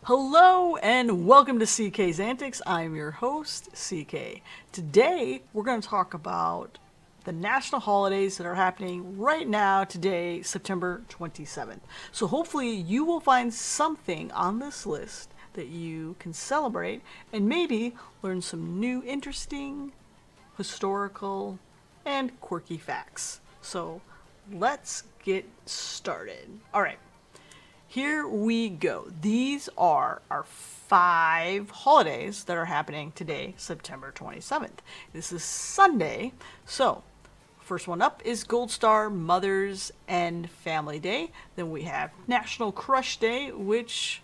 Hello and welcome to CK's Antics. I'm your host, CK. Today we're going to talk about the national holidays that are happening right now today, September 27th. So hopefully you will find something on this list that you can celebrate and maybe learn some new interesting, historical, and quirky facts. So let's get started. All right. Here we go. These are our 5 holidays that are happening today, September 27th. This is Sunday. So, first one up is Gold Star Mother's and Family Day. Then we have National Crush Day, which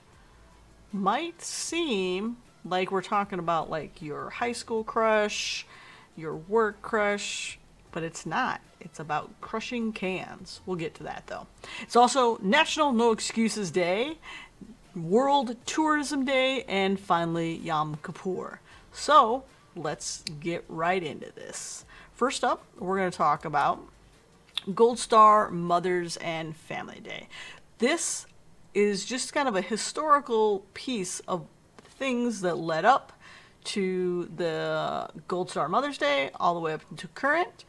might seem like we're talking about like your high school crush, your work crush, but it's not. It's about crushing cans. We'll get to that though. It's also National No Excuses Day, World Tourism Day, and finally Yom Kippur. So let's get right into this. First up, we're going to talk about Gold Star Mother's and Family Day. This is just kind of a historical piece of things that led up to the Gold Star Mother's Day all the way up to current.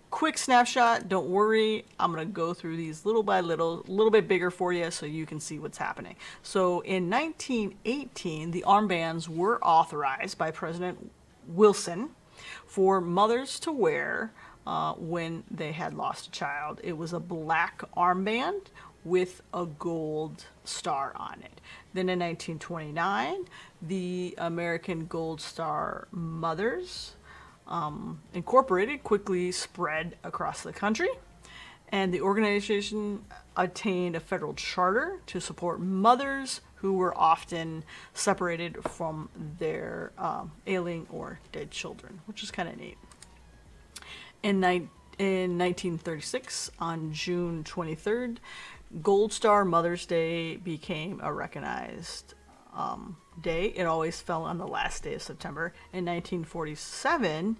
Quick snapshot, don't worry, I'm going to go through these little by little, a little bit bigger for you so you can see what's happening. So in 1918, the armbands were authorized by President Wilson for mothers to wear when they had lost a child. It was a black armband with a gold star on it. Then in 1929, the American Gold Star Mothers Incorporated quickly spread across the country, and the organization attained a federal charter to support mothers who were often separated from their ailing or dead children, which is kind of neat. In 1936, on June 23rd, Gold Star Mother's Day became a recognized day. It always fell on the last day of September. In 1947,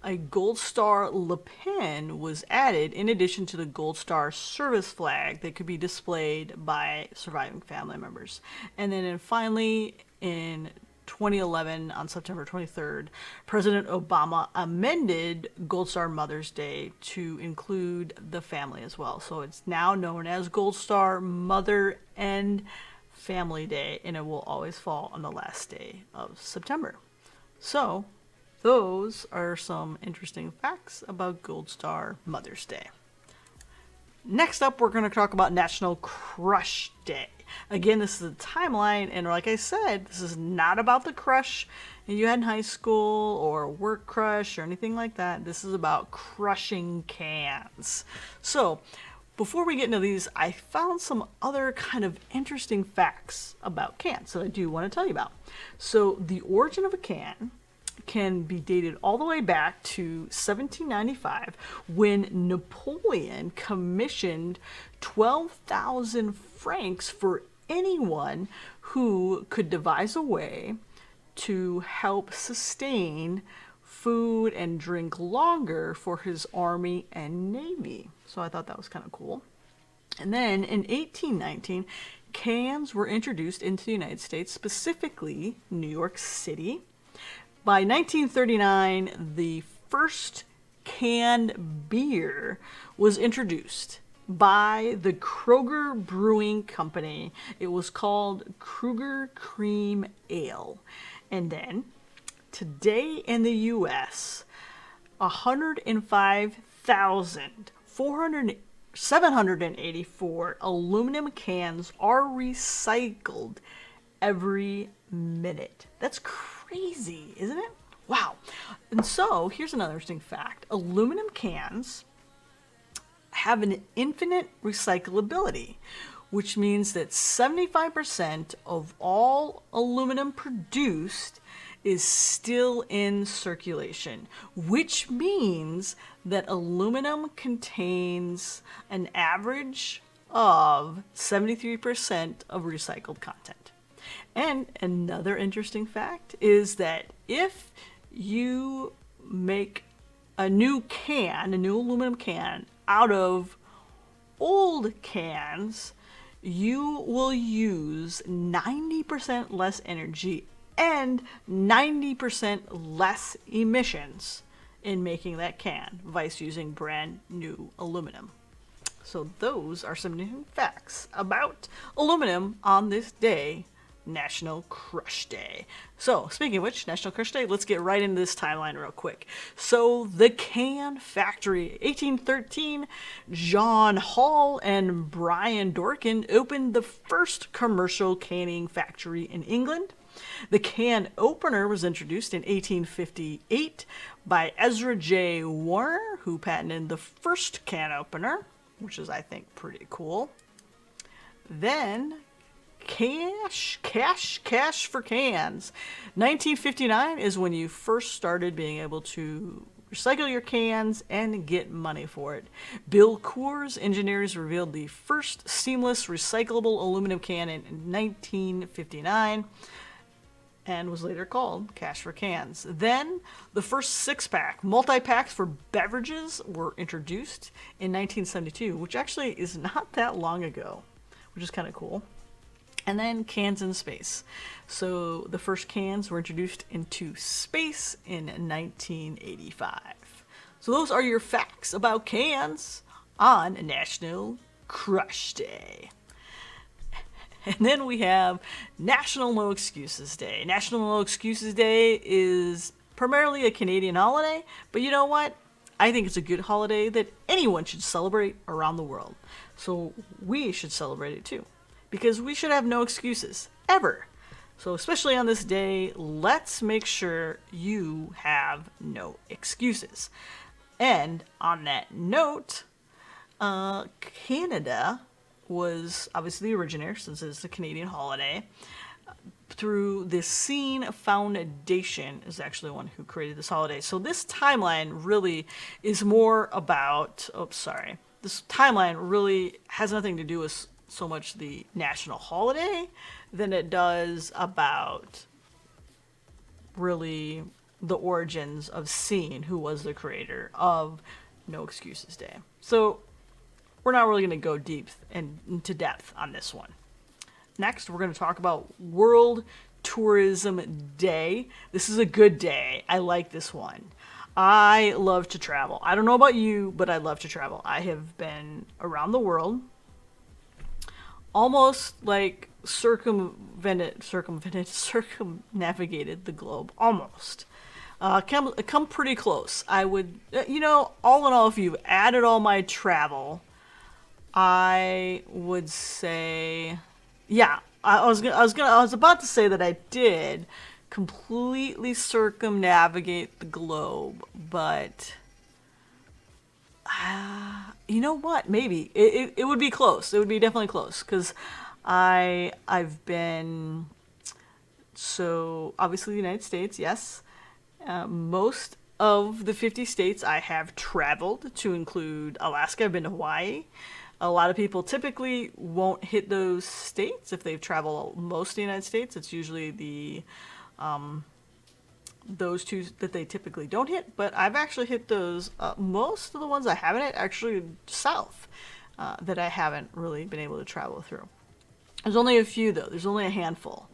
a Gold Star lapin was added in addition to the Gold Star service flag that could be displayed by surviving family members. And then finally, in 2011, on September 23rd, President Obama amended Gold Star Mother's Day to include the family as well. So it's now known as Gold Star Mother and Family Day, and it will always fall on the last day of September. So, those are some interesting facts about Gold Star Mother's Day. Next up, we're going to talk about National Crush Day. Again, this is a timeline, and like I said, this is not about the crush you had in high school or work crush or anything like that. This is about crushing cans. So, before we get into these, I found some other kind of interesting facts about cans that I do want to tell you about. So the origin of a can be dated all the way back to 1795 when Napoleon commissioned 12,000 francs for anyone who could devise a way to help sustain food and drink longer for his army and navy. So I thought that was kind of cool. And then in 1819, cans were introduced into the United States, specifically New York City. By 1939, the first canned beer was introduced by the Kroger Brewing Company. It was called Kruger Cream Ale. And then today in the U.S., 105,784 aluminum cans are recycled every minute. That's crazy, isn't it? Wow. And so, here's another interesting fact. Aluminum cans have an infinite recyclability, which means that 75% of all aluminum produced is still in circulation, which means that aluminum contains an average of 73% of recycled content. And another interesting fact is that if you make a new aluminum can out of old cans, you will use 90% less energy and 90% less emissions in making that can, vice using brand new aluminum. So those are some new facts about aluminum on this day, National Crush Day. So, speaking of which, National Crush Day, let's get right into this timeline real quick. So, the can factory, 1813, John Hall and Brian Dorkin opened the first commercial canning factory in England. The can opener was introduced in 1858 by Ezra J. Warner, who patented the first can opener, which is, I think, pretty cool. Then, cash for cans. 1959 is when you first started being able to recycle your cans and get money for it. Bill Coors engineers revealed the first seamless recyclable aluminum can in 1959 and was later called Cash for Cans. Then, the first six-pack, multi-packs for beverages were introduced in 1972, which actually is not that long ago, which is kind of cool. And then cans in space. So the first cans were introduced into space in 1985. So those are your facts about cans on National Crush Day. And then we have National No Excuses Day. National No Excuses Day is primarily a Canadian holiday, but you know what? I think it's a good holiday that anyone should celebrate around the world. So we should celebrate it too, because we should have no excuses, ever. So especially on this day, let's make sure you have no excuses. And on that note, Canada was obviously the originator, since it's a Canadian holiday. Through the Scene Foundation is actually the one who created this holiday. So this timeline really is more about, this timeline really has nothing to do with so much the national holiday than it does about really the origins of Scene, who was the creator of No Excuses Day. So we're not really going to go deep and into depth on this one. Next, we're going to talk about World Tourism Day. This is a good day. I like this one. I love to travel. I don't know about you, but I love to travel. I have been around the world, almost like circumnavigated the globe, almost. Come pretty close. I would, all in all, if you added all my travel, I would say, yeah, I was about to say that I did completely circumnavigate the globe, but you know what? Maybe it would be close. It would be definitely close, because I've been, so obviously the United States, yes. Most of the 50 states I have traveled, to include Alaska. I've been to Hawaii. A lot of people typically won't hit those states if they've traveled most of the United States. It's usually those two that they typically don't hit, but I've actually hit those. Most of the ones I haven't hit actually south that I haven't really been able to travel through. There's only a few though. There's only a handful.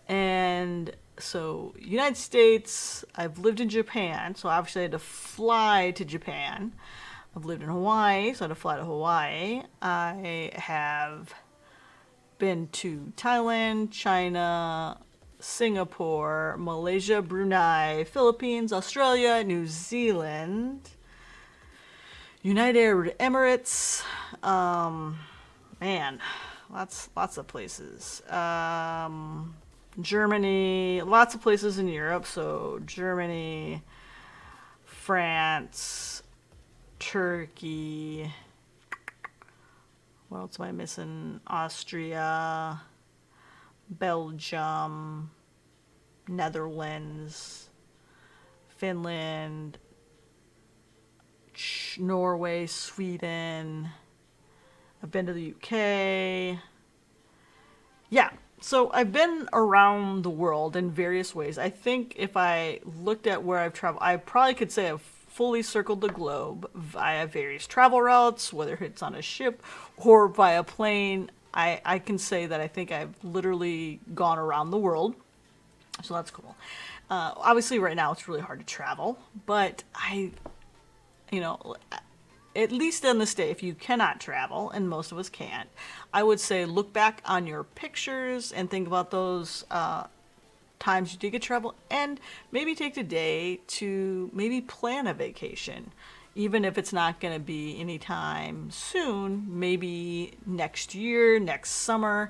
And so United States, I've lived in Japan, so obviously I had to fly to Japan. I've lived in Hawaii, so I had to fly to Hawaii. I have been to Thailand, China, Singapore, Malaysia, Brunei, Philippines, Australia, New Zealand, United Arab Emirates, man, lots of places. Germany, lots of places in Europe, so Germany, France, Turkey, what else am I missing? Austria, Belgium, Netherlands, Finland, Norway, Sweden. I've been to the UK. Yeah, so I've been around the world in various ways. I think if I looked at where I've traveled, I probably could say I've fully circled the globe via various travel routes, whether it's on a ship or via plane. I can say that I think I've literally gone around the world. So that's cool. Obviously, right now it's really hard to travel, but you know, at least on this day, if you cannot travel, and most of us can't, I would say look back on your pictures and think about those times you did get travel, and maybe take the day to maybe plan a vacation. Even if it's not going to be anytime soon, maybe next year, next summer,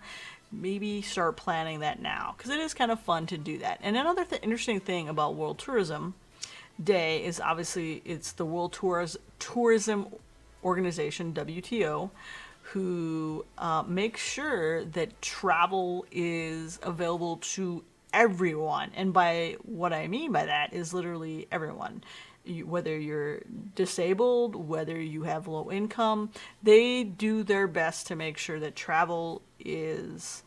maybe start planning that now, because it is kind of fun to do that. And another interesting thing about World Tourism Day is obviously it's the World Tourism Organization, WTO, who makes sure that travel is available to everyone. And by what I mean by that is literally everyone. Whether you're disabled, whether you have low income, they do their best to make sure that travel is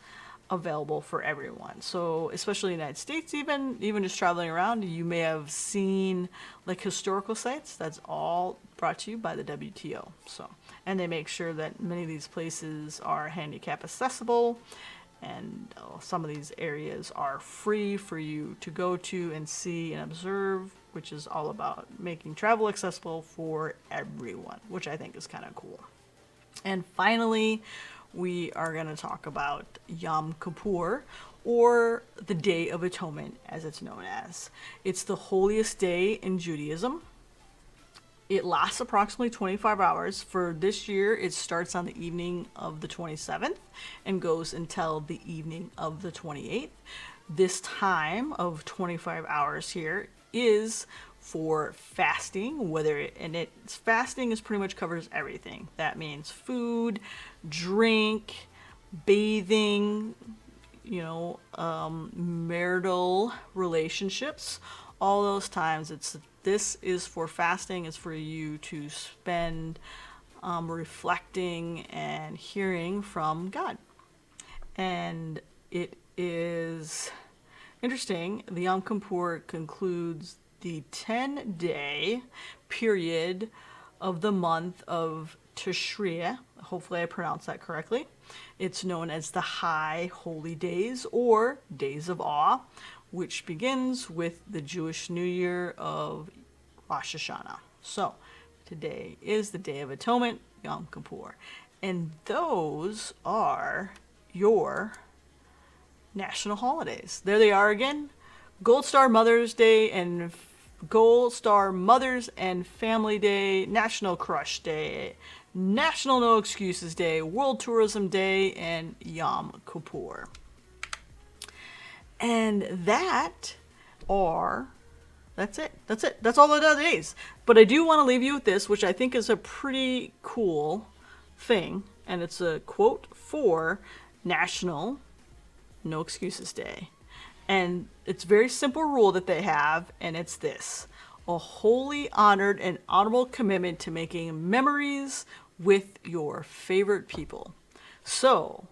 available for everyone. So especially in the United States, even just traveling around, you may have seen like historical sites. That's all brought to you by the WTO. So, and they make sure that many of these places are handicap accessible, and some of these areas are free for you to go to and see and observe, which is all about making travel accessible for everyone, which I think is kind of cool. And finally, we are going to talk about Yom Kippur, or the Day of Atonement, as it's known as. It's the holiest day in Judaism. It lasts approximately 25 hours. For this year, it starts on the evening of the 27th and goes until the evening of the 28th. This time of 25 hours here is for fasting, fasting is pretty much covers everything. That means food, drink, bathing, marital relationships. All those times, this is for fasting. Is for you to spend reflecting and hearing from God. And it is interesting. The Yom Kippur concludes the 10-day period of the month of Tishri. Hopefully I pronounced that correctly. It's known as the High Holy Days, or Days of Awe, which begins with the Jewish New Year of Rosh Hashanah. So today is the Day of Atonement, Yom Kippur. And those are your national holidays. There they are again. Gold Star Mother's Day and Gold Star Mothers and Family Day, National Crush Day, National No Excuses Day, World Tourism Day, and Yom Kippur. And that's it. That's all the days. But I do want to leave you with this, which I think is a pretty cool thing. And it's a quote for National No Excuses Day. And it's a very simple rule that they have, and it's this: a wholly honored and honorable commitment to making memories with your favorite people. So,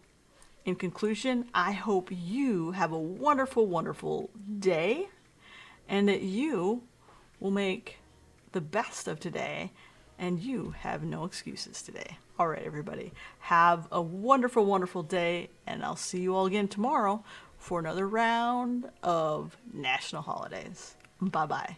in conclusion, I hope you have a wonderful, wonderful day, and that you will make the best of today, and you have no excuses today. All right, everybody, have a wonderful, wonderful day, and I'll see you all again tomorrow for another round of national holidays. Bye-bye.